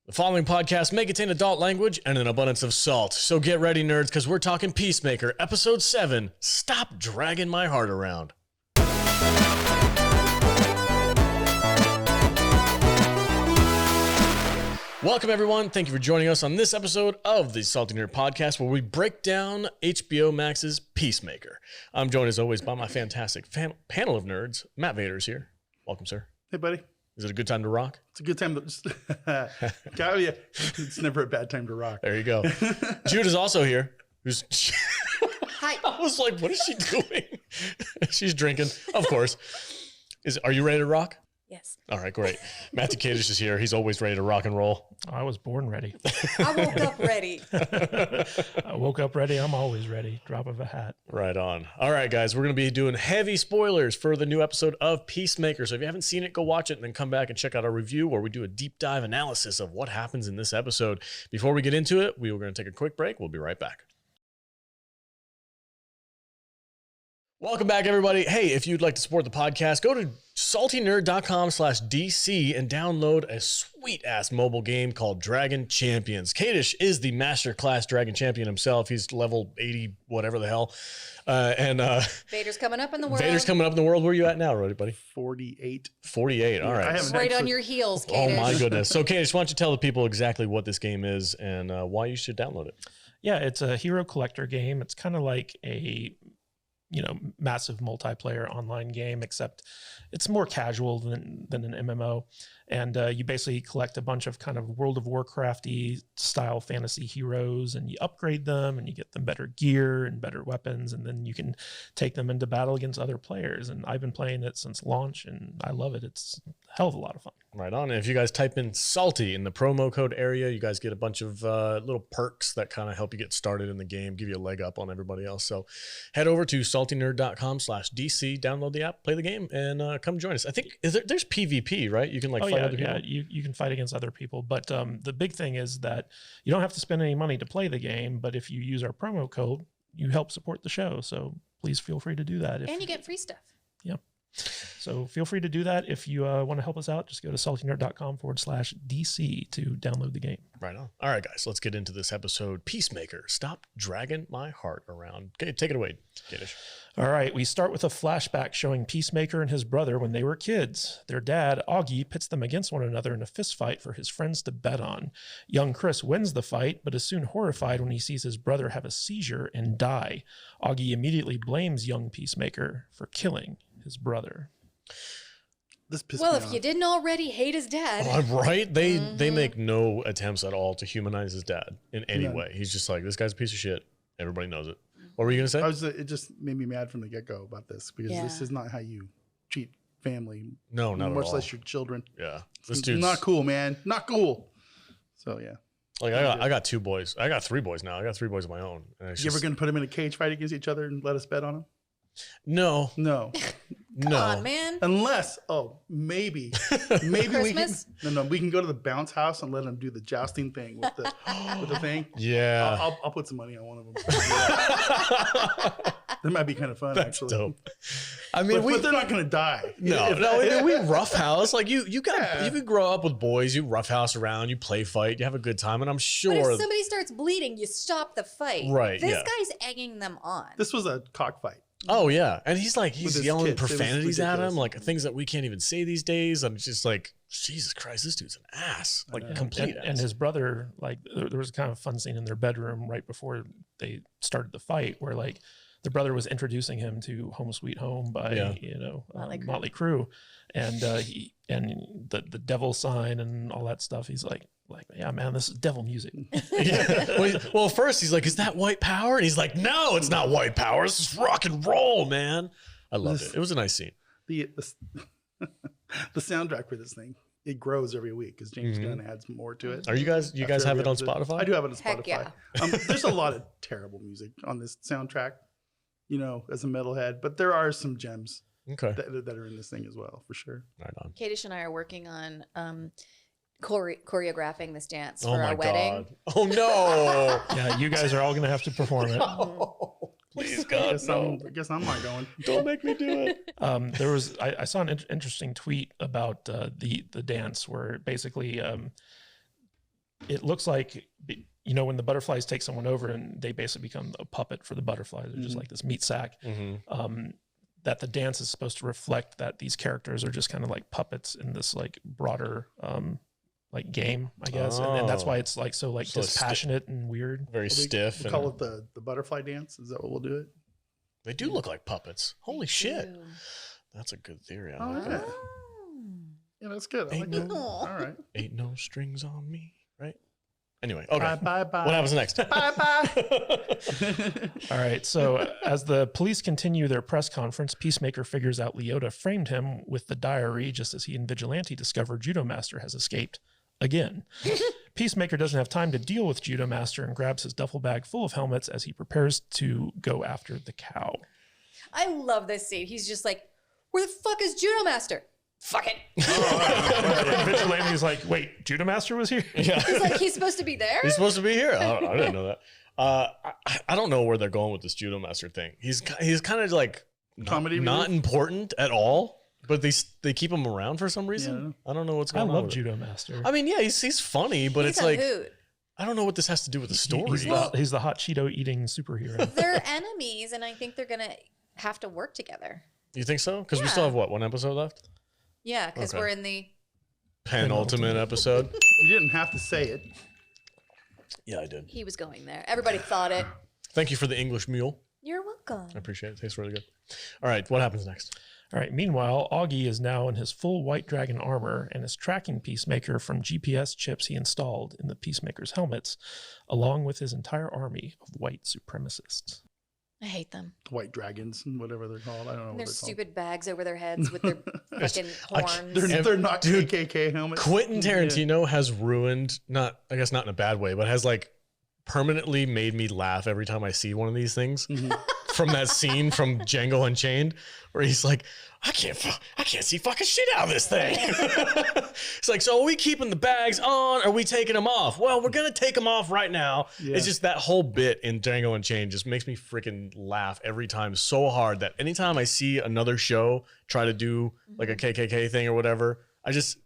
The following podcast may contain adult language and an abundance of salt. So get ready, nerds, because we're talking Peacemaker, Episode 7, Stop Dragging My Heart Around. Welcome, everyone. Thank you for joining us on this episode of the Salty Nerd Podcast, where we break down HBO Max's Peacemaker. I'm joined, as always, by my fantastic panel of nerds. Matt Vader's here. Welcome, sir. Hey, buddy. Is it a good time to rock? It's a good time to just... yeah. It's never a bad time to rock. There you go. Jude is also here. Hi. I was like, what is she doing? She's drinking, of course. Are you ready to rock? Yes. All right, great. Matthew Kadish is here. He's always ready to rock and roll. I was born ready. I woke up ready. I woke up ready. I'm always ready. Drop of a hat. Right on. All right, guys, we're going to be doing heavy spoilers for the new episode of Peacemaker. So if you haven't seen it, go watch it and then come back and check out our review where we do a deep dive analysis of what happens in this episode. Before we get into it, we are going to take a quick break. We'll be right back. Welcome back, everybody. Hey, if you'd like to support the podcast, go to saltynerd.com/DC and download a sweet-ass mobile game called Dragon Champions. Kadish is the masterclass Dragon Champion himself. He's level 80, whatever the hell. Vader's coming up in the world. Vader's coming up in the world. Where are you at now, buddy? 48. 48. All right. Right on your heels, Kadish. Oh, my goodness. So, Kadish, why don't you tell the people exactly what this game is and why you should download it? Yeah, it's a hero collector game. It's kind of like a massive multiplayer online game, except it's more casual than an MMO. And you basically collect a bunch of kind of World of Warcraft-y style fantasy heroes, and you upgrade them and you get them better gear and better weapons, and then you can take them into battle against other players. And I've been playing it since launch and I love it. It's a hell of a lot of fun. Right on. And if you guys type in Salty in the promo code area, you guys get a bunch of little perks that kind of help you get started in the game, give you a leg up on everybody else. So head over to saltynerd.com/DC, download the app, play the game, and come join us. I think there's PvP, right? You can fight other people. Yeah, you can fight against other people. But the big thing is that you don't have to spend any money to play the game. But if you use our promo code, you help support the show. So please feel free to do that. And you get free stuff. Yeah. So feel free to do that. If you want to help us out, just go to saltynerd.com/DC to download the game. Right on. All right, guys, let's get into this episode. Peacemaker, Stop Dragging My Heart Around. Okay, take it away, Kadish. All right, we start with a flashback showing Peacemaker and his brother when they were kids. Their dad, Augie, pits them against one another in a fist fight for his friends to bet on. Young Chris wins the fight, but is soon horrified when he sees his brother have a seizure and die. Augie immediately blames young Peacemaker for killing his brother. Well, if you didn't already hate his dad. Right? They make no attempts at all to humanize his dad in any way. He's just like, this guy's a piece of shit. Everybody knows it. What were you going to say? It just made me mad from the get-go about this because this is not how you treat family. No, not at all. Much less your children. Yeah. This dude's not cool, man. Not cool. So, yeah. Like, I got 2 boys. I got 3 boys now. I got 3 boys of my own. And you ever going to put them in a cage fight against each other and let us bet on them? No. Come on, man. Unless, maybe Christmas? we can go to the bounce house and let them do the jousting thing with the thing. Yeah. I'll put some money on one of them. That might be kind of fun. That's actually. Dope. I mean, but they're not going to die. No. We roughhouse. Like you could grow up with boys. You roughhouse around. You play fight. You have a good time. And I'm sure. But if somebody starts bleeding, you stop the fight. Right. This guy's egging them on. This was a cockfight. Oh yeah, and he's yelling kids. profanities at him, like things that we can't even say these days. I'm just like, Jesus Christ, this dude's an ass, complete ass. And his brother, there was a kind of fun scene in their bedroom right before they started the fight, where the brother was introducing him to "Home Sweet Home" by Motley Crue, and the devil sign and all that stuff. He's like, yeah, man, this is devil music. Yeah. Well, first he's like, is that white power? And he's like, no, it's not white power. This is rock and roll, man. I loved it. It was a nice scene. The soundtrack for this thing, it grows every week because James Gunn adds more to it. Are you guys have it on Spotify? I do have it on Spotify. Heck yeah. There's a lot of terrible music on this soundtrack, as a metalhead, but there are some gems that are in this thing as well, for sure. Right on. Kadish and I are working on choreographing this dance for our wedding. Oh no! Yeah, you guys are all gonna have to perform it. Oh, please, God, no. I guess I'm not going. Don't make me do it. I saw an interesting tweet about the dance where basically it looks like, you know, when the butterflies take someone over and they basically become a puppet for the butterflies, they're just like this meat sack. That the dance is supposed to reflect that these characters are just kind of like puppets in this like broader like game, I guess. And that's why it's like so like dispassionate and weird. Very stiff. We'll call it the butterfly dance. Is that what we'll do it? They do look like puppets. Holy shit. That's a good theory. I like that. Yeah, that's good. I like that. All right. Ain't no strings on me, right? Anyway, okay. Bye. What happens next? Bye. All right. So as the police continue their press conference, Peacemaker figures out Leota framed him with the diary just as he and Vigilante discover Judomaster has escaped again. Peacemaker doesn't have time to deal with Judomaster and grabs his duffel bag full of helmets as he prepares to go after the cow. I love this scene. He's just like, where the fuck is Judomaster? Fuck it. Vigilante's like, wait, Judomaster was here? Yeah. He's like, he's supposed to be there? He's supposed to be here? I didn't know that. I don't know where they're going with this Judomaster thing. He's kind of like not important at all, but they keep him around for some reason. Yeah. I don't know what's going on. I love Judomaster. I mean, yeah, he's funny, but it's like, hoot. I don't know what this has to do with the story. He's the hot Cheeto eating superhero. They're enemies, and I think they're going to have to work together. You think so? Because we still have, what, one episode left? Yeah, because we're in the penultimate episode. You didn't have to say it. Yeah, I did. He was going there. Everybody thought it. Thank you for the English mule. You're welcome. I appreciate it. It tastes really good. All right, what happens next? All right, meanwhile, Augie is now in his full White Dragon armor and is tracking Peacemaker from GPS chips he installed in the Peacemaker's helmets, along with his entire army of white supremacists. I hate them. White dragons and whatever they're called. I don't know. And their stupid bags over their heads with their fucking horns. They're not KKK helmets. Quentin Tarantino has ruined, not in a bad way, but has like permanently made me laugh every time I see one of these things. From that scene from Django Unchained, where he's like, I can't see fucking shit out of this thing. It's like, so are we keeping the bags on? Or are we taking them off? Well, we're gonna take them off right now. Yeah. It's just that whole bit in Django Unchained just makes me freaking laugh every time so hard that anytime I see another show try to do like a KKK thing or whatever, it's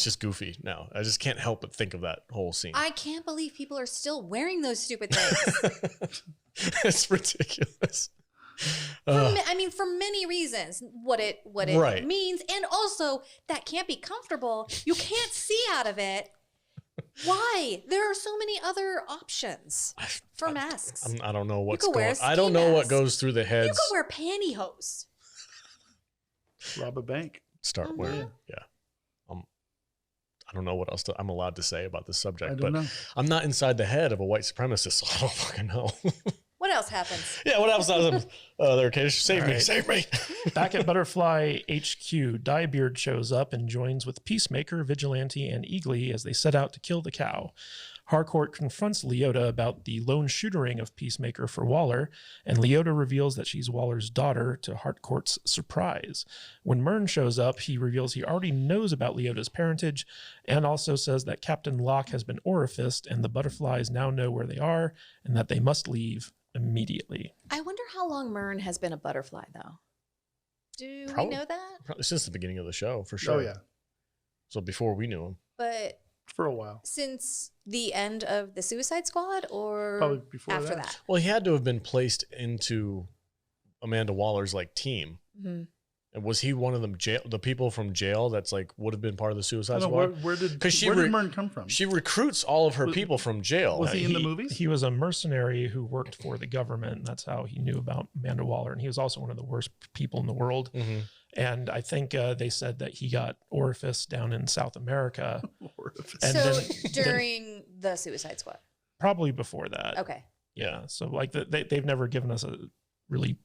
just goofy now. I just can't help but think of that whole scene. I can't believe people are still wearing those stupid things. It's ridiculous. For many reasons, what it right. means, and also that can't be comfortable. You can't see out of it. Why? There are so many other options for masks. I don't know what's going on. I don't know what goes through the heads. You could wear pantyhose. Rob a bank. Start wearing. Yeah. I don't know what else I'm allowed to say about this subject, I don't know. I'm not inside the head of a white supremacist, so I don't fucking know. What else happens? Yeah, what else happens? There, Cage, save me. Back at Butterfly HQ, Diebeard shows up and joins with Peacemaker, Vigilante, and Eagly as they set out to kill the cow. Harcourt confronts Leota about the lone shootering of Peacemaker for Waller, and Leota reveals that she's Waller's daughter to Harcourt's surprise. When Myrn shows up, he reveals he already knows about Leota's parentage and also says that Captain Locke has been orificed and the butterflies now know where they are and that they must leave immediately. I wonder how long Myrn has been a butterfly, though. Do we know that? Probably since the beginning of the show, for sure. Oh, yeah. So before we knew him. But for a while. Since the end of the Suicide Squad, or probably before after that? Well, he had to have been placed into Amanda Waller's like team. Mm-hmm. And was he one of them? The people from jail that's like would have been part of the Suicide Squad? Where did Myrn come from? She recruits all of her people from jail. Was he in the movies? He was a mercenary who worked for the government. And that's how he knew about Amanda Waller. And he was also one of the worst people in the world. Mm-hmm. And I think they said that he got orifice down in South America. And so during the Suicide Squad? Probably before that. Okay. Yeah. So like they've never given us a really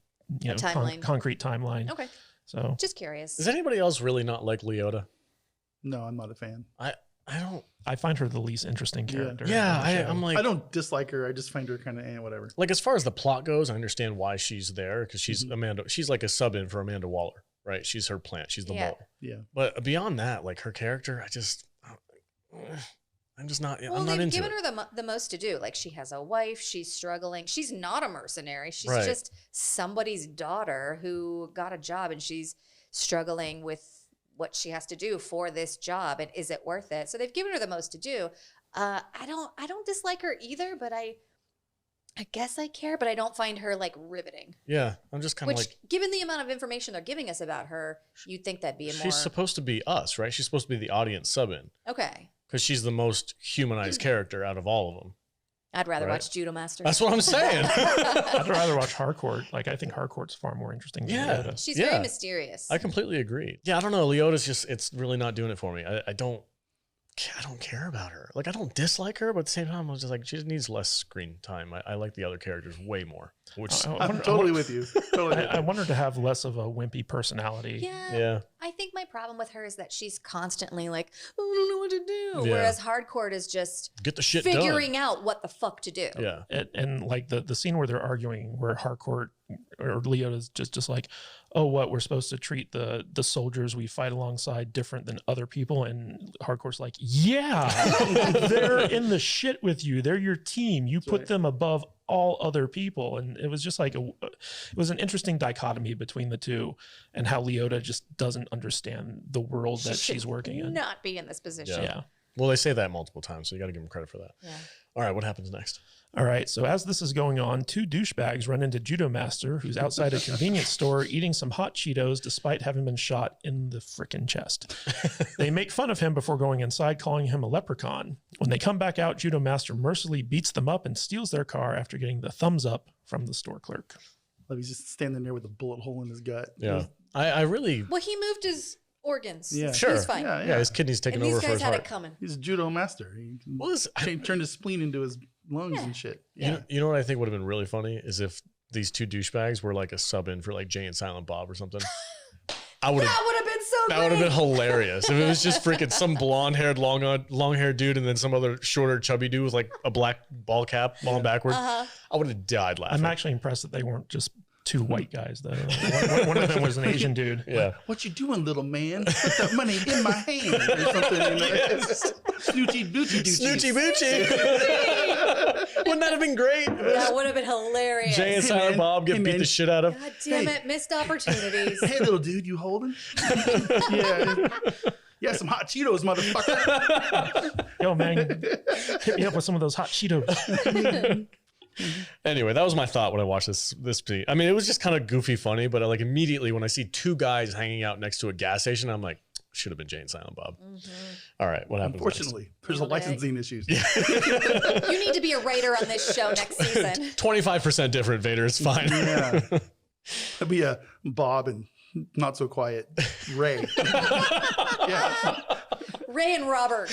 concrete timeline. Okay. So just curious. Does anybody else really not like Leota? No, I'm not a fan. I don't. I find her the least interesting character. Yeah, I'm like, I don't dislike her. I just find her kind of whatever. Like as far as the plot goes, I understand why she's there because she's Amanda. She's like a sub in for Amanda Waller, right? She's her plant. She's the mole. Yeah. But beyond that, like her character, I'm just not. Well, I'm not they've into given it. her the most to do. Like she has a wife. She's struggling. She's not a mercenary. She's just somebody's daughter who got a job, and she's struggling with what she has to do for this job. And is it worth it? So they've given her the most to do. I don't dislike her either, but I guess I care, but I don't find her like riveting. Yeah, I'm just kind of like, given the amount of information they're giving us about her, you'd think that'd be she's supposed to be us, right? She's supposed to be the audience sub-in. Okay. Because she's the most humanized character out of all of them. I'd rather watch Judomaster. That's what I'm saying. I'd rather watch Harcourt. Like, I think Harcourt's far more interesting than Leota. She's very mysterious. I completely agree. Yeah, I don't know. Leota's just, it's really not doing it for me. I don't care about her. Like, I don't dislike her, but at the same time, I was just like, she needs less screen time. I like the other characters way more. Which I'm totally with you. I want her to have less of a wimpy personality. Yeah. I think my problem with her is that she's constantly like, I don't know what to do. Yeah. Whereas Hardcore is just get the shit figuring out what the fuck to do. Yeah. And like the scene where they're arguing, where Harcourt or Leota's just like, oh, what, we're supposed to treat the soldiers we fight alongside different than other people, and Hardcore's like, yeah, they're in the shit with you. They're your team. You put them above all other people. And it was just like it was an interesting dichotomy between the two, and how Leota just doesn't understand the world that she's working in. Not be in this position. Yeah. Well, they say that multiple times, so you got to give them credit for that. Yeah. All right, what happens next? All right, so as this is going on, two douchebags run into Judomaster, who's outside a convenience store eating some hot Cheetos despite having been shot in the frickin' chest. They make fun of him before going inside, calling him a leprechaun. When they come back out, Judomaster mercilessly beats them up and steals their car after getting the thumbs up from the store clerk. Like, he's just standing there with a bullet hole in his gut. Yeah. I really... Well, he moved his organs. Yeah. Sure. He's fine. Yeah, his kidney's taking over for his heart. These guys had it coming. He's a judo master. He turned his spleen into his lungs and shit. Yeah. You know what I think would have been really funny is if these two douchebags were like a sub-in for like Jay and Silent Bob or something. That would have been so great. That would have been hilarious. If it was just freaking some blonde-haired, long-haired dude and then some other shorter, chubby dude with like a black ball cap falling backwards. I would have died laughing. I'm actually impressed that they weren't just two white guys, though. One of them was an Asian dude. Yeah. What you doing, little man? Put that money in my hand or something. You know? Snoochie boochie doochie. Snoochie boochie. Wouldn't that have been great? That would have been hilarious. Jay and Silent Bob get beat the shit out of. God damn it, missed opportunities. Hey, little dude, you holding? Yeah. Yeah, some hot Cheetos, motherfucker. Yo, man, hit me up with some of those hot Cheetos. Anyway, that was my thought when I watched this scene. I mean, it was just kind of goofy funny, but like immediately when I see two guys hanging out next to a gas station, I'm like, should have been Jay and Silent Bob. All right, what happens? Unfortunately, there's a licensing issues. You need to be a writer on this show next season. 25% different, Vader. It's fine. Yeah. It'll be a Bob and not so quiet Ray. Yeah. Ray and Robert.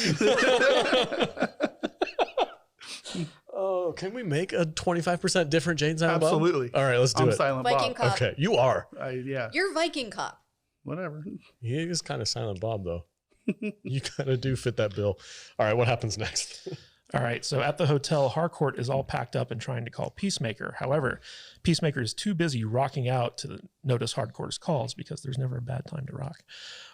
Oh, can we make a 25% different Jay and Silent Bob? Absolutely. All right, let's do it. Silent Viking Bob. Cop. Okay, you are. Yeah. You're Viking Cop. Whatever. He is kind of Silent Bob, though. You kind of do fit that bill. All right, what happens next? All right, so at the hotel, Harcourt is all packed up and trying to call Peacemaker. However, Peacemaker is too busy rocking out to notice Harcourt's calls, because there's never a bad time to rock,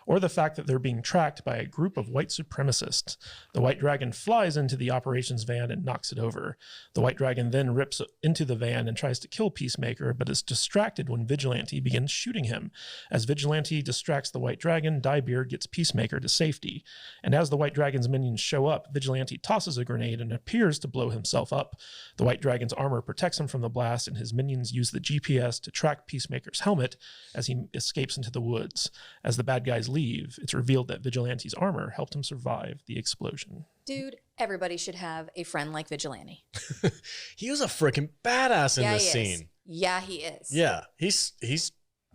or the fact that they're being tracked by a group of white supremacists. The White Dragon flies into the operations van and knocks it over. The White Dragon then rips into the van and tries to kill Peacemaker, but is distracted when Vigilante begins shooting him. As Vigilante distracts the White Dragon, Diebeard gets Peacemaker to safety. And as the White Dragon's minions show up, Vigilante tosses a grenade and appears to blow himself up. The White Dragon's armor protects him from the blast, and his minions use the GPS to track Peacemaker's helmet as he escapes into the woods. As the bad guys leave, it's revealed that Vigilante's armor helped him survive the explosion. Dude, everybody should have a friend like Vigilante. He was a freaking badass in this scene. Yeah, he is. Yeah, he's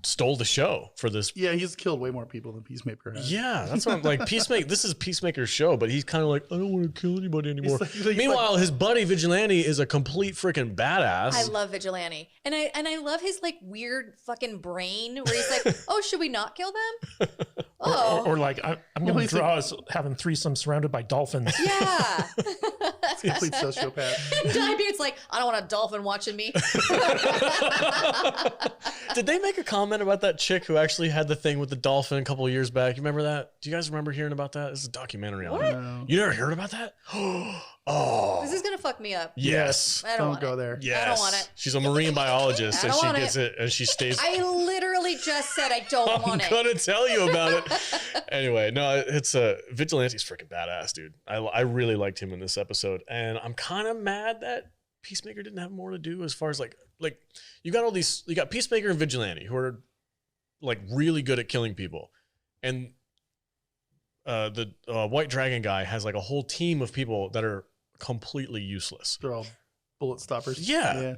stole the show for this. Yeah, he's killed way more people than Peacemaker has. Yeah, that's what I'm like. Peacemaker. This is Peacemaker's show, but he's kind of like, I don't want to kill anybody anymore. Meanwhile, his buddy Vigilante is a complete freaking badass. I love Vigilante, and I love his like weird fucking brain where he's like, oh, should we not kill them? Oh, or like I'm going to draw us having threesome surrounded by dolphins. Yeah, complete sociopath. Diebeard's like, I don't want a dolphin watching me. Did they make a comment about that chick who actually had the thing with the dolphin a couple of years back? You remember that? Do you guys remember hearing about that? This is a documentary on it. No. You never heard about that? Oh. This is going to fuck me up. Yes. I don't want go it. there. Yes. I don't want it. She's a marine biologist, I and don't she want gets it, and she stays. I literally just said I don't want it. I'm gonna tell you about it. Anyway, no, it's Vigilante's freaking badass, dude. I really liked him in this episode, and I'm kind of mad that Peacemaker didn't have more to do as far as like you got Peacemaker and Vigilante who are like really good at killing people, and the White Dragon guy has like a whole team of people that are completely useless. They're all bullet stoppers. Yeah.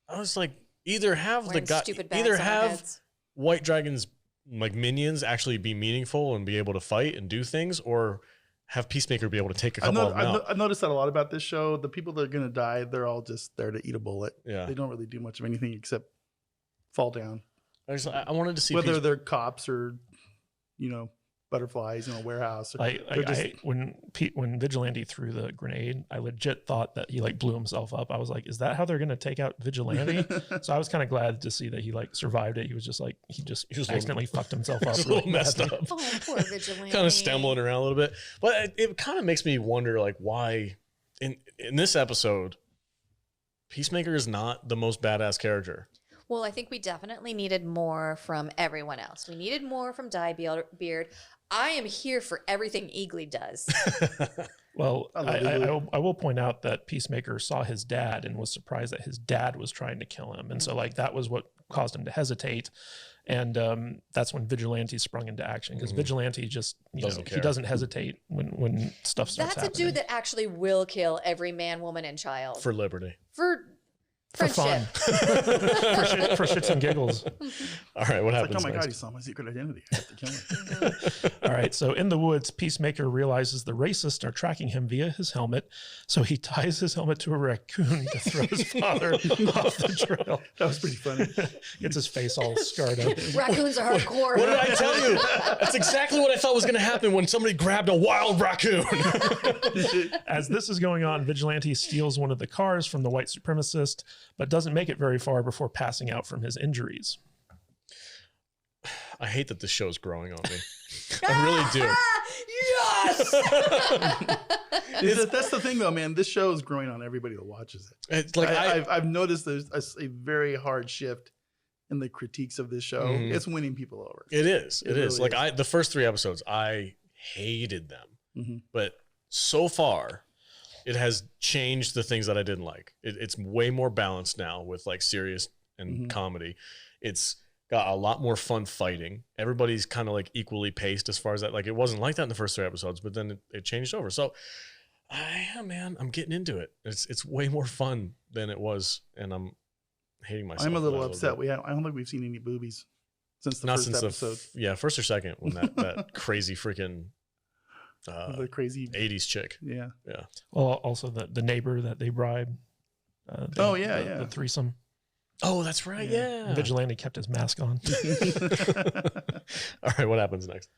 I was like, either have Wearing the guy, stupid bags either on our have heads. White Dragon's like minions actually be meaningful and be able to fight and do things, or have Peacemaker be able to take a couple of them out. I've noticed that a lot about this show. The people that are going to die, they're all just there to eat a bullet. Yeah. They don't really do much of anything except fall down. I wanted to see whether they're cops or, butterflies in a warehouse. When Vigilante threw the grenade, I legit thought that he like blew himself up. I was like, is that how they're going to take out Vigilante? So I was kind of glad to see that he like survived it. He was just like, he accidentally fucked himself up. a little messed up. Oh, poor Vigilante. Kind of stumbling around a little bit. But it kind of makes me wonder like why in this episode, Peacemaker is not the most badass character. Well, I think we definitely needed more from everyone else. We needed more from Diebeard. I am here for everything Eagly does. Well, I will point out that Peacemaker saw his dad and was surprised that his dad was trying to kill him. And so like that was what caused him to hesitate. And that's when Vigilante sprung into action, because Vigilante just, he doesn't hesitate when stuff starts happening. That's a dude that actually will kill every man, woman, and child. For liberty. For fun. for shits and giggles. All right, what happens? Like, oh my next? God, he saw my secret identity. I have to kill him. All right, so in the woods, Peacemaker realizes the racists are tracking him via his helmet, so he ties his helmet to a raccoon to throw his father off the trail. That was pretty funny. Gets his face all scarred up. Raccoons are hardcore. What did I tell you? That's exactly what I thought was going to happen when somebody grabbed a wild raccoon. As this is going on, Vigilante steals one of the cars from the white supremacist, but doesn't make it very far before passing out from his injuries. I hate that this show's growing on me. I really do. Yes. That's the thing, though, man. This show is growing on everybody that watches it. It's like I've noticed there's a very hard shift in the critiques of this show. Mhm. It's winning people over. It is. It is. really Like is. the first 3 episodes, I hated them, Mm-hmm. but so far, it has changed the things that I didn't like. It's way more balanced now with like serious and comedy. It's got a lot more fun fighting. Everybody's kind of like equally paced as far as that. Like it wasn't like that in the first 3 episodes, but then it changed over. So, man, I'm getting into it. It's way more fun than it was, and I'm hating myself. I'm a little about it upset. bit. I don't think we've seen any boobies since the Not first since episode. first or second when that crazy freaking The crazy 80s chick. Yeah. Well, also the neighbor that they bribed. The threesome. Oh, that's right. Yeah. Vigilante kept his mask on. All right. What happens next?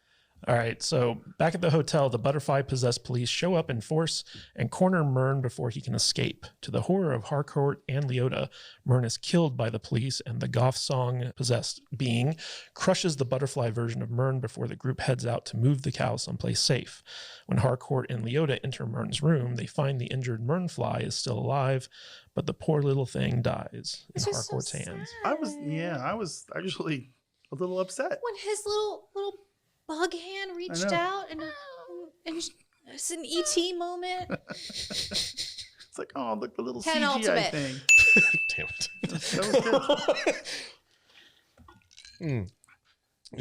All right, so back at the hotel, the butterfly-possessed police show up in force and corner Myrn before he can escape. To the horror of Harcourt and Leota, Myrn is killed by the police, and the Goth Song-possessed being crushes the butterfly version of Myrn before the group heads out to move the cow someplace safe. When Harcourt and Leota enter Myrn's room, they find the injured Myrn fly is still alive, but the poor little thing dies in Harcourt's hands. I was actually a little upset. When his little bug hand reached out and it's an ET moment. It's like, oh, look, the little 10 CGI ultimate. thing. Damn it. That was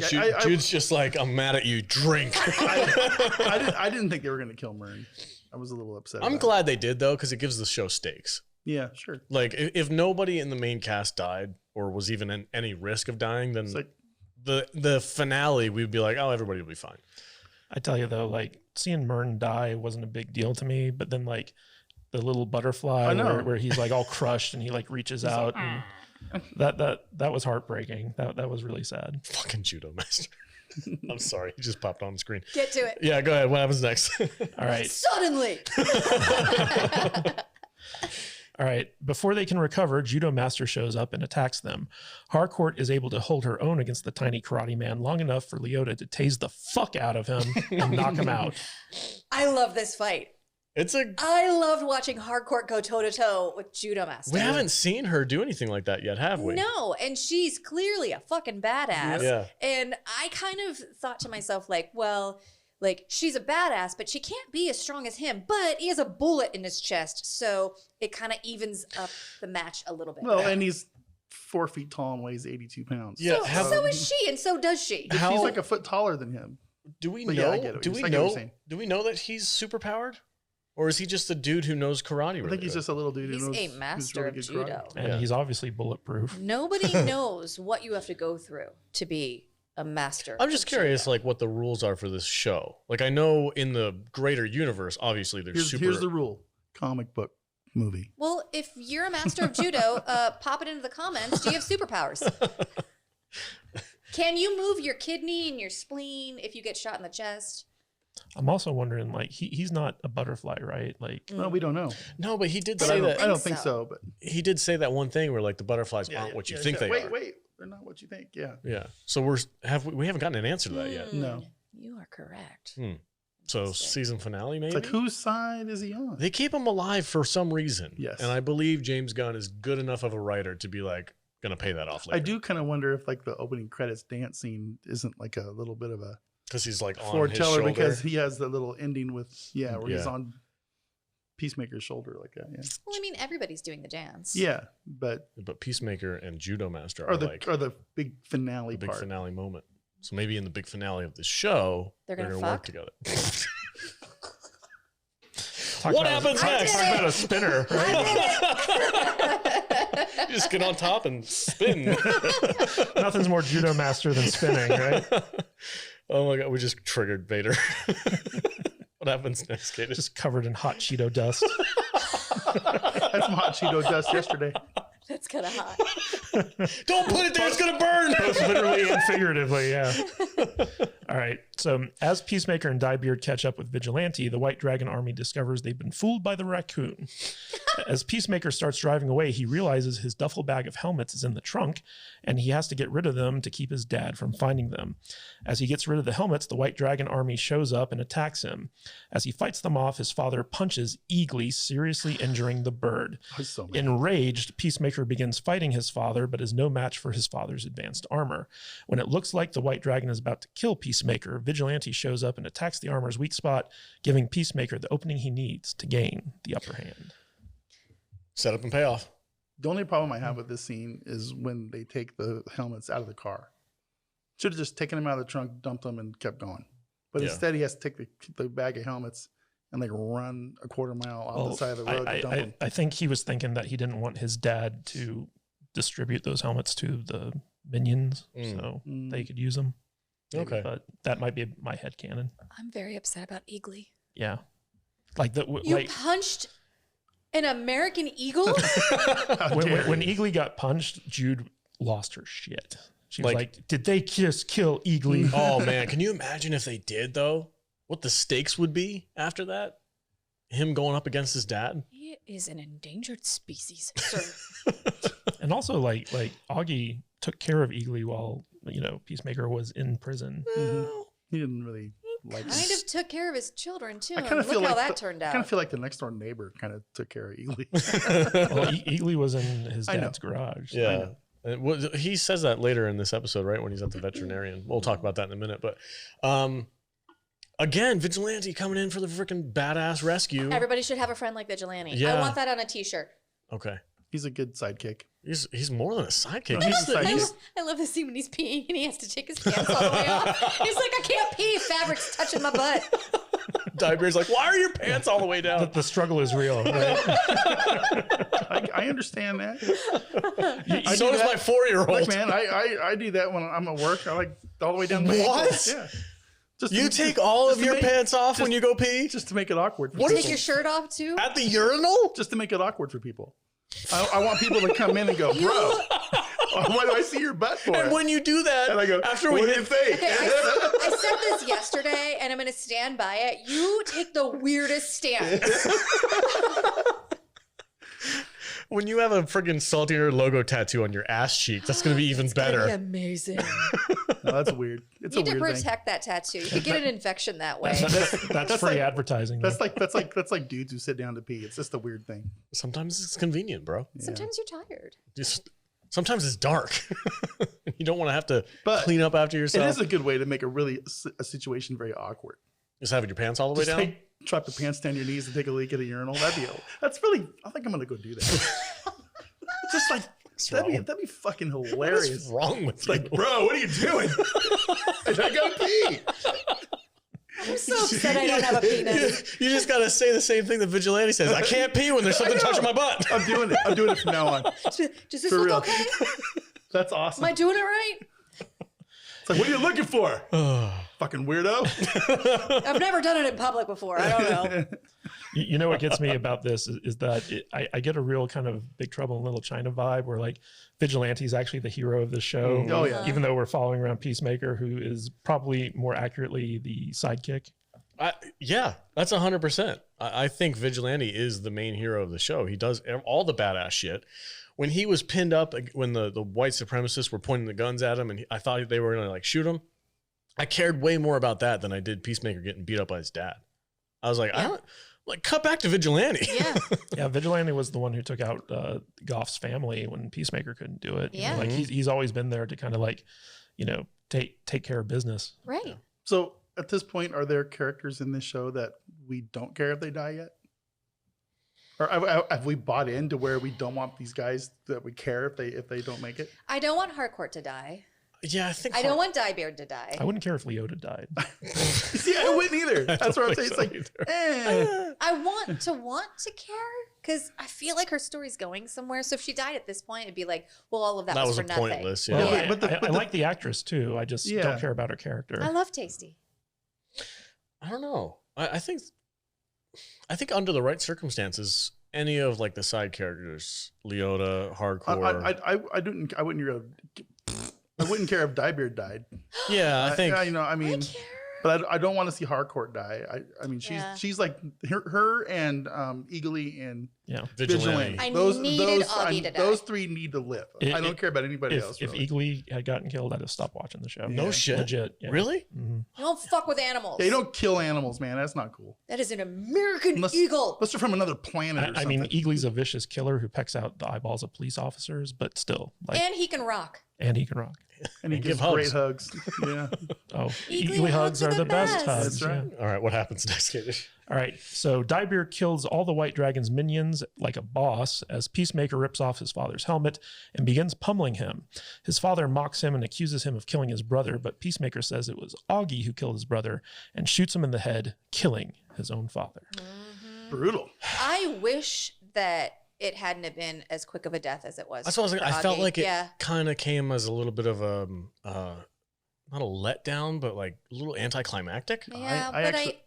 good. Jude's just like, I'm mad at you. Drink. I didn't think they were going to kill Myrn. I was a little upset. I'm glad they did, though, because it gives the show stakes. Yeah, sure. Like, if nobody in the main cast died or was even in any risk of dying, then It's like, the finale, we'd be like, oh, everybody will be fine. I tell you though, like seeing Myrn die wasn't a big deal to me, but then like the little butterfly where he's like all crushed and he like reaches out and that was heartbreaking. That was really sad. Fucking Judomaster. I'm sorry, he just popped on the screen. Get to it. Yeah, go ahead. What happens next? All right. Suddenly. All right, before they can recover, Judomaster shows up and attacks them. Harcourt is able to hold her own against the tiny karate man long enough for Leota to tase the fuck out of him and knock him out. I love this fight. I loved watching Harcourt go toe-to-toe with Judomaster. We haven't seen her do anything like that yet, have we? No, and she's clearly a fucking badass. Yeah. And I kind of thought to myself, like, well, like, she's a badass, but she can't be as strong as him. But he has a bullet in his chest, so it kind of evens up the match a little bit. Well, and he's 4 feet tall and weighs 82 pounds. Yeah, so is she, and so does she. She's like a foot taller than him. Do we But know? yeah, I get it. Do I we get what know? you're saying. Do we know that he's super powered, or is he just a dude who knows karate? Really I think he's good? just a little dude. He's who knows, a master really of good karate. judo. And Yeah. he's obviously bulletproof. Nobody knows what you have to go through to be a master. I'm just of curious, judo. like, what the rules are for this show. Like, I know in the greater universe, obviously, there's Here's the rule: comic book movie. Well, if you're a master of judo, pop it into the comments. Do you have superpowers? Can you move your kidney and your spleen if you get shot in the chest? I'm also wondering, like, he's not a butterfly, right? Like, No, we don't know. No, but he did But say I that. don't think so. But He did say that one thing where, like, the butterflies aren't what you think they are. Wait, they're not what you think. Yeah. Yeah. So we haven't gotten an answer to that yet. No. You are correct. So Interesting. season finale, maybe. It's like, whose side is he on? They keep him alive for some reason. Yes. And I believe James Gunn is good enough of a writer to be like, gonna pay that off later. I do kind of wonder if like the opening credits dance scene isn't like a little bit of a because he's like on his foreteller shoulder. because he has the little ending with where he's Yeah. on Peacemaker's shoulder like that. Yeah. Well, I mean, everybody's doing the dance. Yeah, but But Peacemaker and Judomaster are or the like big finale the big part. finale moment. So maybe in the big finale of the show, They're they're gonna gonna work fuck? together. talk What about- happens I next? did Talk it. about a spinner, right? You just get on top and spin. Nothing's more Judomaster than spinning, right? Oh my god, we just triggered Vader. What happens next, Kate? Just covered in hot Cheeto dust. That's some hot Cheeto dust yesterday. That's kind of hot. Don't put it there, it's gonna burn. Both literally and figuratively, yeah. All right. So as Peacemaker and Diebeard catch up with Vigilante, the White Dragon army discovers they've been fooled by the raccoon. As Peacemaker starts driving away, he realizes his duffel bag of helmets is in the trunk, and he has to get rid of them to keep his dad from finding them. As he gets rid of the helmets, the White Dragon army shows up and attacks him. As he fights them off, his father punches Eagly, seriously injuring the bird. I was so mad. Enraged, Peacemaker begins fighting his father, but is no match for his father's advanced armor. When it looks like the White Dragon is about to kill Peacemaker, Vigilante shows up and attacks the armor's weak spot, giving Peacemaker the opening he needs to gain the upper hand. Set up and pay off. The only problem I have with this scene is when they take the helmets out of the car. Should have just taken them out of the trunk, dumped them, and kept going. But Yeah. instead, he has to take the bag of helmets and like run a quarter mile off the side of the road to dump them. I think he was thinking that he didn't want his dad to distribute those helmets to the minions so they could use them. Okay. But that might be my headcanon. I'm very upset about Eagly. Yeah. Like You punched an American eagle? when Eagly got punched, Jude lost her shit. She was like, did they just kill Eagly? Oh man, can you imagine if they did though? What the stakes would be after that? Him going up against his dad? He is an endangered species, sir. And also like Augie took care of Eagly while, Peacemaker was in prison. He didn't really like Kind of took care of his children too. I And kind of look feel how like that turned out. I kind of feel like the next door neighbor kind of took care of Eagly. Well, Eagly was in his I know. dad's garage. Yeah. He says that later in this episode, right? When he's at the veterinarian. We'll talk about that in a minute. But again, Vigilante coming in for the freaking badass rescue. Everybody should have a friend like Vigilante. Yeah. I want that on a t-shirt. Okay. He's a good sidekick. He's more than a sidekick. No, he's a sidekick. I love the scene when he's peeing and he has to take his pants all the way off. He's like, I can't pee. Fabric's touching my butt. Diebeard's like, why are your pants all the way down? The struggle is real, right? I understand that. So does my 4-year-old. Look, man, I do that when I'm at work. I like all the way down. What? Yeah. Just You take all of your pants off when you go pee? just to make it awkward. For What people. Take your shirt off too. At the urinal? Just to make it awkward for people. I want people to come in and go, bro, why do I see your butt for? And when you do that, And I go, after what we do you think? Okay, I said this yesterday, and I'm going to stand by it. You take the weirdest stance. when you have a friggin' Salty Nerd logo tattoo on your ass cheek, that's going to be even better. Be amazing. No, that's weird. It's You a need to weird protect that tattoo. You could get an infection that way. That's free like- advertising. That's like dudes who sit down to pee. It's just a weird thing. Sometimes it's convenient, bro. Yeah. Sometimes you're tired. Just sometimes it's dark. You don't want to have to But clean up after yourself. It is a good way to make a situation very awkward. Just having your pants all the way Just down. drop your pants down your knees and take a leak at a urinal. That's really. I think I'm gonna go do that. Just like that'd be fucking hilarious. What's wrong with you? Like, bro, what are you doing? I gotta pee. I'm so upset I don't have a penis. You just gotta say the same thing that Vigilante says. I can't pee when there's something touching my butt. I'm doing it. I'm doing it from now on. Does this For look real. okay? That's awesome. Am I doing it right? It's like, what are you looking for? Fucking weirdo. I've never done it in public before. I don't know. You know what gets me about this is that I get a real kind of Big Trouble in Little China vibe where like Vigilante is actually the hero of the show. Oh, yeah. Even though we're following around Peacemaker, who is probably more accurately the sidekick. Yeah, that's 100%. I think Vigilante is the main hero of the show. He does all the badass shit. When he was pinned up, when the white supremacists were pointing the guns at him, and I thought they were gonna like shoot him, I cared way more about that than I did Peacemaker getting beat up by his dad. I was like, I don't like cut back to Vigilante. Yeah. Yeah, Vigilante was the one who took out Goff's family when Peacemaker couldn't do it. Yeah. Like he's always been there to kind of like, take care of business. Right. So at this point, are there characters in this show that we don't care if they die yet? Or have we bought into where we don't want these guys that we care if they don't make it? I don't want Harcourt to die. Yeah, I think I don't want Diebeard to die. I wouldn't care if Leota died. See, I wouldn't either. That's what I'm saying. It's like, I want to care because I feel like her story's going somewhere. So if she died at this point, it'd be like, well, all of that was for nothing. pointless. Well, Yeah. I like the actress too. I just don't care about her character. I love Tasty. I don't know. I think under the right circumstances, any of like the side characters, Leota, Hardcore. I wouldn't care if Diebeard died. Yeah, I think. I mean, care. but I don't want to see Harcourt die. I mean, she's like her and Eagly and Vigilante. I needed Augie to die. Those three need to live. I don't care about anybody else. If Really. Eagly had gotten killed, I'd have stopped watching the show. No shit. Legit. Yeah. Really? Mm-hmm. You don't fuck with animals. Yeah, you don't kill animals, man. That's not cool. That is an American eagle. Unless they're from another planet. Or I something. mean, Eagly's a vicious killer who pecks out the eyeballs of police officers, but still, like, And he can rock. and he can rock. and he and gives give great hugs. Yeah. Oh, Eagly Eagly hugs hugs are are the the best best. hugs. That's right. yeah. All right, what happens next, Katie? All right, so Diebeard kills all the White Dragon's minions like a boss as Peacemaker rips off his father's helmet and begins pummeling him. His father mocks him and accuses him of killing his brother, but Peacemaker says it was Augie who killed his brother and shoots him in the head, killing his own father. Brutal. I wish that it hadn't have been as quick of a death as it was. That's what I was like. for I felt Augie. like it kind of came as a little bit of a not a letdown, but like a little anticlimactic. Yeah, I but actually-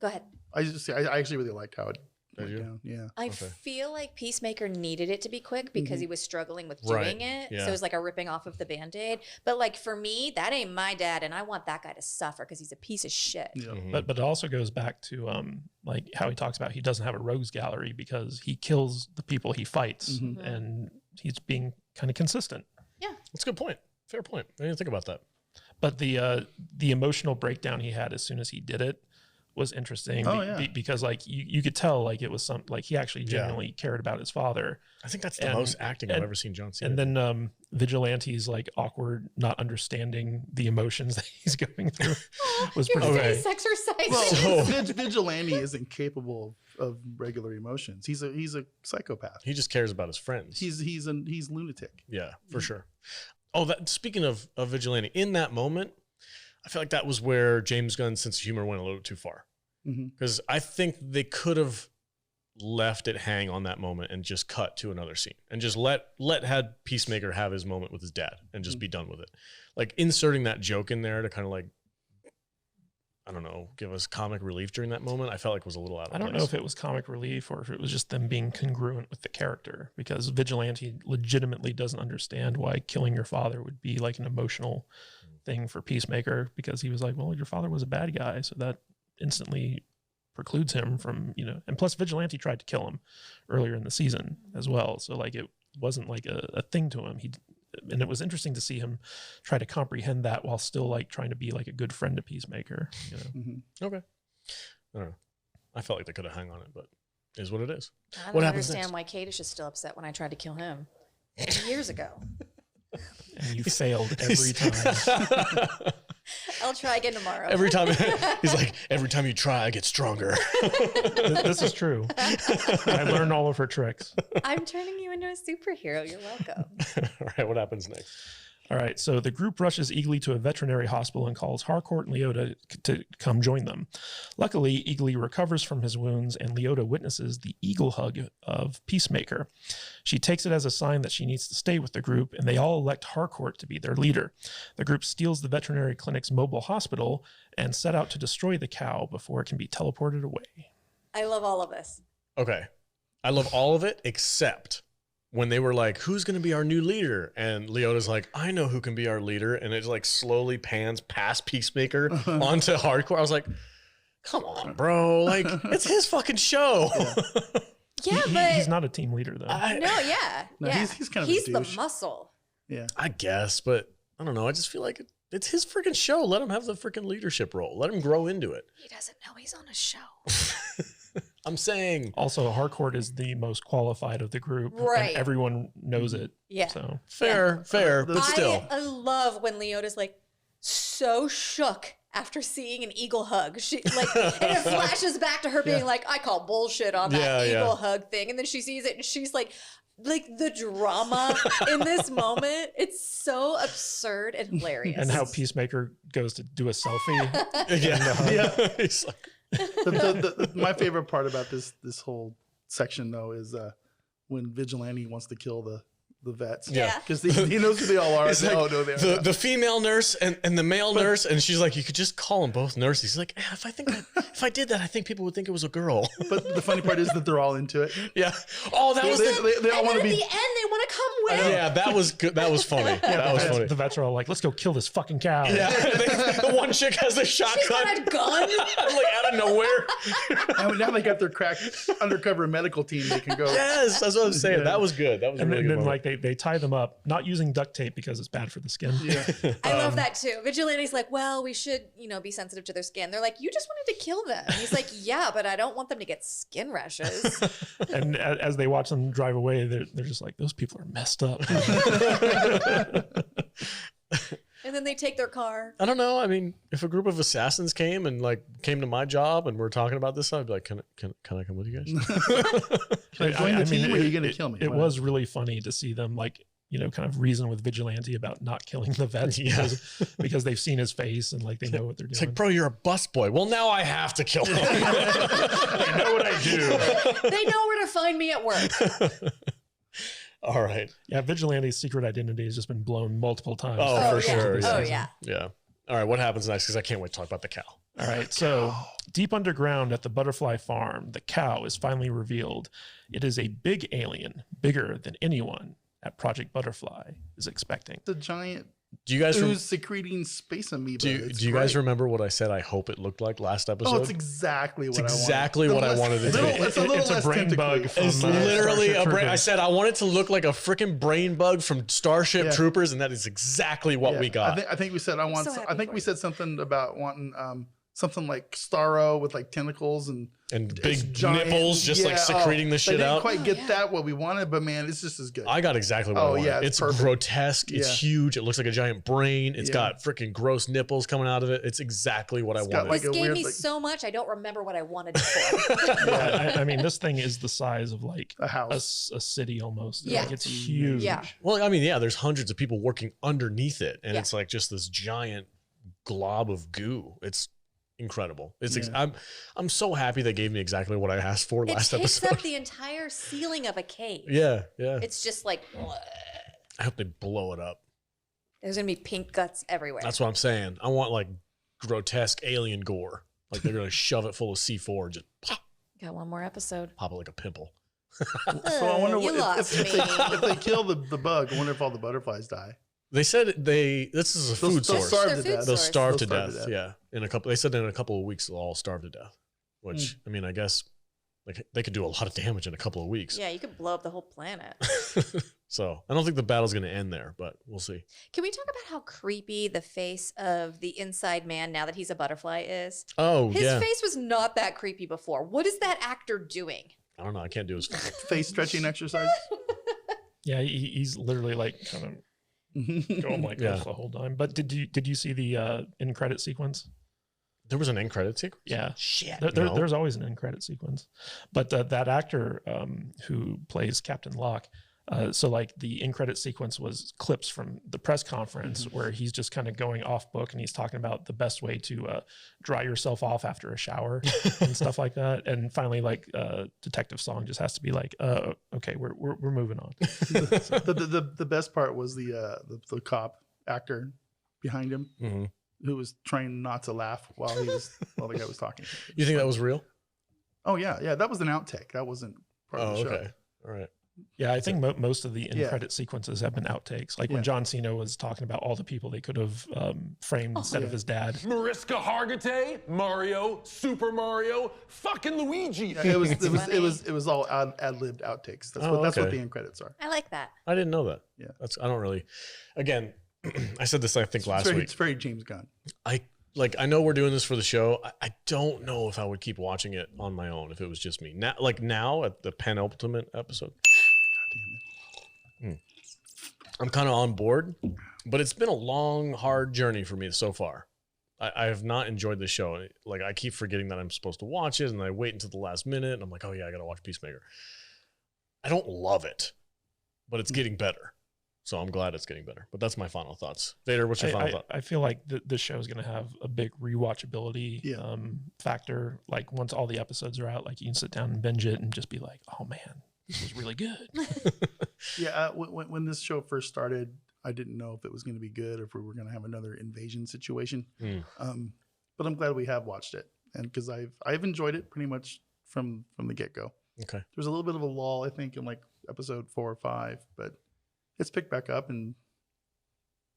go ahead. I actually really liked how it Did went you? down. Yeah. I Okay. feel like Peacemaker needed it to be quick because he was struggling with Right, doing it. yeah. So it was like a ripping off of the Band-Aid. But like for me, that ain't my dad, and I want that guy to suffer because he's a piece of shit. Yeah. Mhm. But it also goes back to like how he talks about he doesn't have a rogues gallery because he kills the people he fights, Mhm. and he's being kind of consistent. That's a good point. Fair point. I didn't think about that. But the emotional breakdown he had as soon as he did it was interesting. Oh, yeah. Because like you could tell like it was like he actually Yeah. genuinely cared about his father. I think that's the And- most acting I've and- ever seen John Cena. And then Vigilante's like awkward, not understanding the emotions that he's going through was Your pretty face exercise. Well, So- Vigilante isn't capable of regular emotions. He's a psychopath. he just cares about his friends. He's lunatic. Yeah, for sure. Oh, speaking of Vigilante, in that moment, I feel like that was where James Gunn's sense of humor went a little too far. Mhm. Because I think they could have left it hang on that moment and just cut to another scene and just had Peacemaker have his moment with his dad and just be done with it. Like inserting that joke in there to kind of like, I don't know, give us comic relief during that moment, I felt like was a little out of I don't place. know if it was comic relief or if it was just them being congruent with the character, because Vigilante legitimately doesn't understand why killing your father would be like an emotional thing for Peacemaker, because he was like, well, your father was a bad guy, so that instantly precludes him from, and plus Vigilante tried to kill him earlier in the season as well. So like it wasn't like a thing to him. And it was interesting to see him try to comprehend that while still like trying to be like a good friend to Peacemaker. Okay. I don't know. I felt like they could have hung on it, but it is what it is. I What don't happens understand next? why Kadish is still upset when I tried to kill him years ago. And you failed every time. I'll try again tomorrow. Every time he's like, every time you try, I get stronger. This is true. I learned all of her tricks. I'm turning you into a superhero. You're welcome. All right, what happens next? All right, so the group rushes eagerly to a veterinary hospital and calls Harcourt and Leota to come join them. Luckily, Eagly recovers from his wounds, and Leota witnesses the eagle hug of Peacemaker. She takes it as a sign that she needs to stay with the group, and they all elect Harcourt to be their leader. The group steals the veterinary clinic's mobile hospital and set out to destroy the cow before it can be teleported away. I love all of this. Okay. I love all of it except when they were like, who's going to be our new leader? And Leota's like, I know who can be our leader. And it like slowly pans past Peacemaker onto Hardcore. I was like, come on, bro. Like, it's his fucking show. Yeah, but He's not a team leader, though. No, he's kind of a he's the douche. muscle. Yeah. I guess, but I don't know. I just feel like it's his freaking show. Let him have the freaking leadership role. Let him grow into it. He doesn't know he's on a show. I'm saying. Also, Harcourt is the most qualified of the group. Right. And everyone knows it. Yeah. So Fair, but still. I love when Leota's like so shook after seeing an eagle hug. She like, and it flashes back to her being like, "I call bullshit on that eagle hug thing," and then she sees it and she's like the drama in this moment. It's so absurd and hilarious. and how Peacemaker goes to do a selfie. Yeah. He's like, My favorite part about this whole section though is when Vigilante wants to kill the vets. Yeah. Because he knows who they all are. It's They all like know they are. the female nurse and the male nurse, and she's like, you could just call them both nurses. He's like, if I did that, I think people would think it was a girl. But the funny part is that they're all into it. Yeah. Oh, that was They all and want then to at be. the end, they want to come with. yeah, that was good. That was funny. That was funny. The vets are all like, let's go kill this fucking cow. Yeah, the one chick has the She's shotgun, got a gun. like out of nowhere. And now they got their crack undercover medical team. They can go. Yes, that's what I'm saying. Yeah. That was good. That was a And really then, good like moment. they tie them up, not using duct tape because it's bad for the skin. Yeah. I love that too. Vigilante's like, well, we should, be sensitive to their skin. They're like, you just wanted to kill them. And he's like, yeah, but I don't want them to get skin rashes. And as they watch them drive away, they're just like, those people are messed up. And then they take their car. I don't know. I mean, if a group of assassins came to my job and we're talking about this, I'd be like, can I come with you guys? Can I join the team or are you going to kill me? It was really funny to see them kind of reason with Vigilante about not killing the vets because they've seen his face and like they know what they're doing. It's like, bro, you're a busboy. Well, now I have to kill him. I know what I do. They know where to find me at work. All right. Yeah, Vigilante's secret identity has just been blown multiple times. Oh, for yeah. sure. Oh, Yeah. yeah. Yeah. All right. What happens next? Because I can't wait to talk about the cow. All right, so deep underground at the butterfly farm, the cow is finally revealed. It is a big alien, bigger than anyone at Project Butterfly is expecting. The giant Do you guys ooze secreting space amoeba. do you guys remember what I said I hope it looked like last episode? Oh, it's exactly what exactly I wanted. what I wanted it to be. It's a little It's a less brain tentacly. bug from, It's literally Starship a brain. I Troopers. said I want it to look like a freaking brain bug from Starship Yeah. Troopers, and that is exactly what Yeah, we got. I think we said I want. So happy I think for we you. said something about wanting something like Starro with like tentacles and and it's big giant. nipples just like Yeah, secreting the they shit didn't out. quite get that what we wanted, but man, it's just as good. I got exactly what I Oh, wanted. yeah, it's It's perfect. grotesque. It's Yeah. huge. It looks like a giant brain. It's Yeah. got freaking gross nipples coming out of it. It's exactly what I It's got, wanted. like, This a gave weird, me like- so much, I don't remember what I wanted it for. Yeah, I mean, this thing is the size of like a house. a city almost. Yeah. Like, it's huge. Yeah. Well, I mean, yeah, there's hundreds of people working underneath it, and Yeah. it's like just this giant glob of goo. It's incredible. It's Yeah. I'm so happy they gave me exactly what I asked for It last takes episode. up the entire ceiling of a cave. Yeah. It's just like, I hope they blow it up. there's going to be pink guts everywhere. That's what I'm saying. I want like grotesque alien gore. Like they're gonna shove it full of C4, just pop Got one more episode. it like a pimple. So I wonder You what, lost if, me. if they kill the bug. I wonder if all the butterflies die. They said this is a They'll food starve source. Their to food death. They'll source. starve to They'll death. Yeah. They said in a couple of weeks they'll all starve to death. which I mean, I guess like they could do a lot of damage in a couple of weeks. Yeah, you could blow up the whole planet. So I don't think the battle's going to end there, but we'll see. Can we talk about how creepy the face of the inside man now that he's a butterfly is? Oh, His yeah. face was not that creepy before. What is that actor doing? I don't know. I can't do his Face stretching exercise. Yeah, he's literally like kind of going like this the whole time. But did you see the end credit sequence? There was an end credit sequence? Yeah. Shit. There's always an end credit sequence. But that actor who plays Captain Locke, so like the end credit sequence was clips from the press conference where he's just kind of going off book and he's talking about the best way to dry yourself off after a shower and stuff like that. And finally, like Detective Song just has to be like, okay, we're moving on. The best part was the cop actor behind him. Mm-hmm. Who was trying not to laugh while the guy was talking. You think that was real? Oh yeah. That was an outtake. That wasn't part of the show. Okay. All right. Yeah, I think most of the end credit sequences have been outtakes. Like when John Cena was talking about all the people they could have framed instead of his dad. Mariska Hargitay, Mario, Super Mario, fucking Luigi. Yeah, it was all ad-libbed outtakes. That's what the end credits are. I like that. I didn't know that. Yeah. I don't really, again, I said this, I think last week. It's very James Gunn. I know we're doing this for the show. I don't know if I would keep watching it on my own if it was just me. Now at the penultimate episode. God damn it. I'm kind of on board, but it's been a long, hard journey for me so far. I have not enjoyed the show. Like I keep forgetting that I'm supposed to watch it, and I wait until the last minute, and I'm like, oh yeah, I gotta watch Peacemaker. I don't love it, but it's getting better. So I'm glad it's getting better. But that's my final thoughts. Vader, what's your final thought? I feel like this show is going to have a big rewatchability factor. Like once all the episodes are out, like you can sit down and binge it and just be like, oh man, this was really good. When this show first started, I didn't know if it was going to be good or if we were going to have another invasion situation. But I'm glad we have watched it, and because I've enjoyed it pretty much from the get-go. Okay. There's a little bit of a lull, I think, in like episode 4 or 5, but it's picked back up and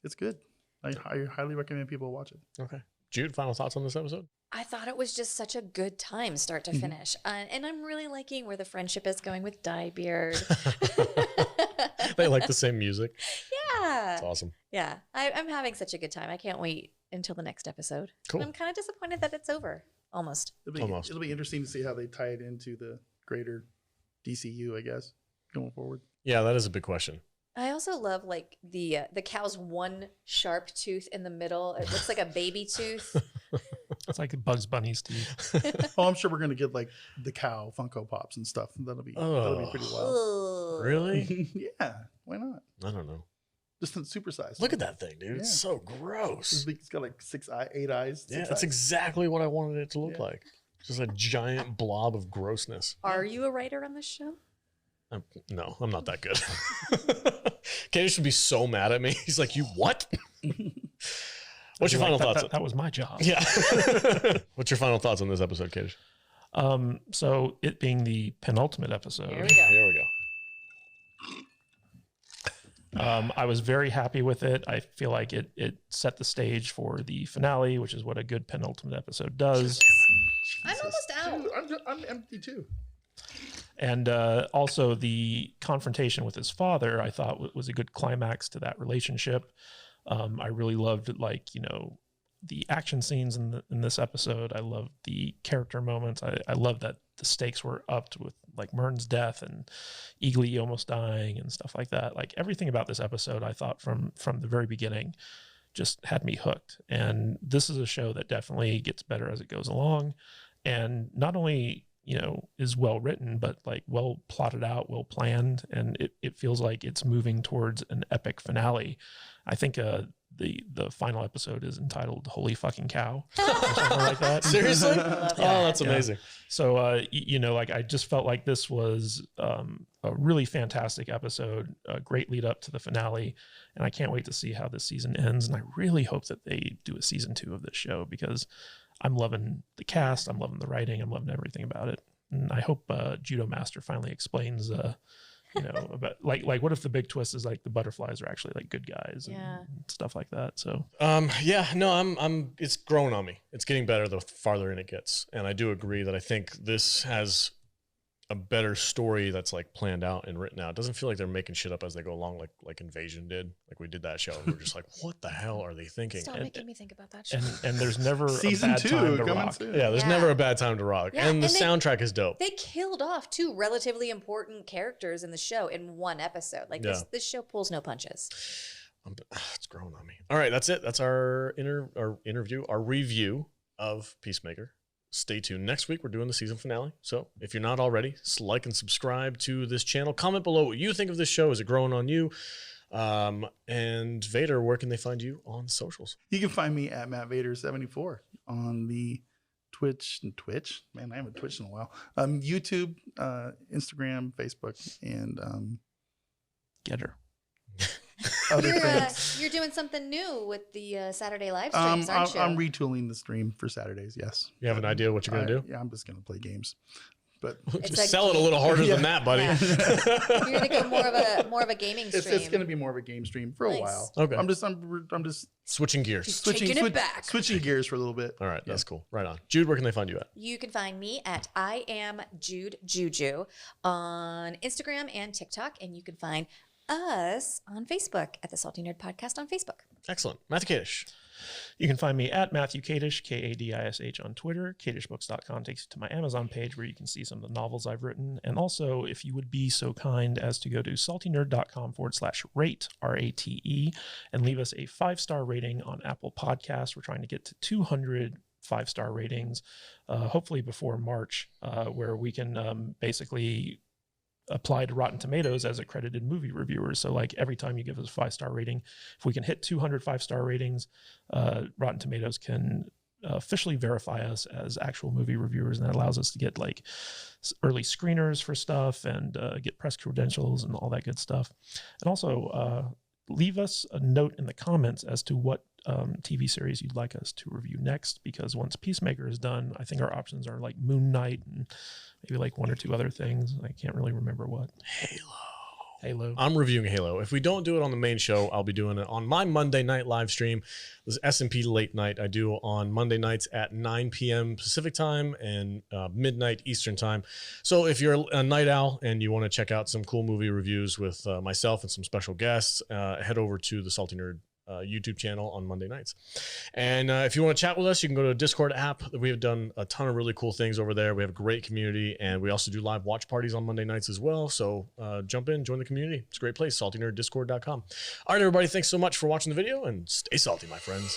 it's good. I highly recommend people watch it. Okay. Jude, final thoughts on this episode? I thought it was just such a good time, start to finish. And I'm really liking where the friendship is going with Diebeard. They like the same music. Yeah. That's awesome. Yeah. I'm having such a good time. I can't wait until the next episode. Cool. And I'm kind of disappointed that it's over. Almost. It'll be interesting to see how they tie it into the greater DCU, I guess, going forward. Yeah, that is a big question. I also love like the cow's one sharp tooth in the middle. It looks like a baby tooth. It's like Bugs Bunny's teeth. Oh, I'm sure we're gonna get like the cow Funko Pops and stuff. That'll be pretty wild. Really? Yeah, why not? I don't know. Just supersized. Look at that thing, dude. It's so gross. It's got like 8 eyes. Yeah, that's exactly what I wanted it to look like. Just a giant blob of grossness. Are you a writer on this show? No, I'm not that good. Katie should be so mad at me. He's like, you what? What's your final thoughts? That was my job. Yeah. What's your final thoughts on this episode, Katie? So it being the penultimate episode. Here we go. I was very happy with it. I feel like it set the stage for the finale, which is what a good penultimate episode does. I'm almost out. Dude, I'm empty too. And also the confrontation with his father, I thought was a good climax to that relationship. I really loved the action scenes in this episode. I loved the character moments. I love that the stakes were upped with like Mern's death and Eagly almost dying and stuff like that. Like everything about this episode, I thought from the very beginning just had me hooked. And this is a show that definitely gets better as it goes along. And not only is well written, but like well plotted out, well planned, and it feels like it's moving towards an epic finale. I think the final episode is entitled "Holy Fucking Cow" or something like that. Seriously? Oh, that's amazing. So like I just felt like this was a really fantastic episode, a great lead up to the finale, and I can't wait to see how this season ends. And I really hope that they do a season 2 of this show because I'm loving the cast. I'm loving the writing. I'm loving everything about it. And I hope Judomaster finally explains you know, about like what if the big twist is like the butterflies are actually like good guys Yeah. and stuff like that. So yeah, no, I'm it's growing on me. It's getting better the farther in it gets. And I do agree that I think this has a better story that's like planned out and written out. It doesn't feel like they're making shit up as they go along, like Invasion did. Like we did that show, and we're just like, what the hell are they thinking? Stop making me think about that show. and there's never Season a bad 2 time to coming rock. soon. Yeah, there's Yeah. never a bad time to rock. Yeah, and the and they- soundtrack is dope. They killed off 2 relatively important characters in the show in one episode. Like this show pulls no punches. It's growing on me. All right, that's it. That's our review of Peacemaker. Stay tuned. Next week, we're doing the season finale. So if you're not already, like and subscribe to this channel. Comment below what you think of this show. Is it growing on you? And Vader, where can they find you on socials? You can find me at MattVader74 on the Twitch. Man, I haven't Twitched in a while. YouTube, Instagram, Facebook, and Getter. other things. You're doing something new with the Saturday live streams, aren't you? I'm retooling the stream for Saturdays. Yes. You have an idea what you're going to do? Yeah, I'm just going to play games. But It's Just sell it a little harder than that, buddy. Yeah. You're gonna go more of a gaming stream. it's going to be more of a game stream for Nice. a while. Okay. I'm just Switching gears. Just taking it back. switching gears for a little bit. All right, that's cool. Right on. Jude, where can they find you at? You can find me at I am Jude Juju on Instagram and TikTok, and you can find us on Facebook at the Salty Nerd Podcast on Facebook. Excellent. Matthew Kadish. You can find me at Matthew Kadish, Kadish on Twitter. Kadishbooks.com takes you to my Amazon page where you can see some of the novels I've written. And also, if you would be so kind as to go to saltynerd.com/rate, RATE, and leave us a 5-star rating on Apple Podcasts. We're trying to get to 200 5-star ratings, hopefully before March, where we can basically apply to Rotten Tomatoes as accredited movie reviewers. So like every time you give us a 5-star rating, if we can hit 200 5-star ratings, Rotten Tomatoes can officially verify us as actual movie reviewers. And that allows us to get like early screeners for stuff and get press credentials and all that good stuff. And also leave us a note in the comments as to what TV series you'd like us to review next, because once Peacemaker is done, I think our options are like Moon Knight and maybe like 1 or 2 other things. I can't really remember what. Halo. I'm reviewing Halo. If we don't do it on the main show, I'll be doing it on my Monday night live stream. This S&P Late Night I do on Monday nights at 9 p.m. Pacific time and midnight Eastern time. So if you're a night owl and you want to check out some cool movie reviews with myself and some special guests, head over to the Salty Nerd YouTube channel on Monday nights. And if you want to chat with us, you can go to a Discord app. We have done a ton of really cool things over there. We have a great community, and we also do live watch parties on Monday nights as well. So jump in, join the community. It's a great place, saltynerddiscord.com. All right, everybody, thanks so much for watching the video, and stay salty, my friends.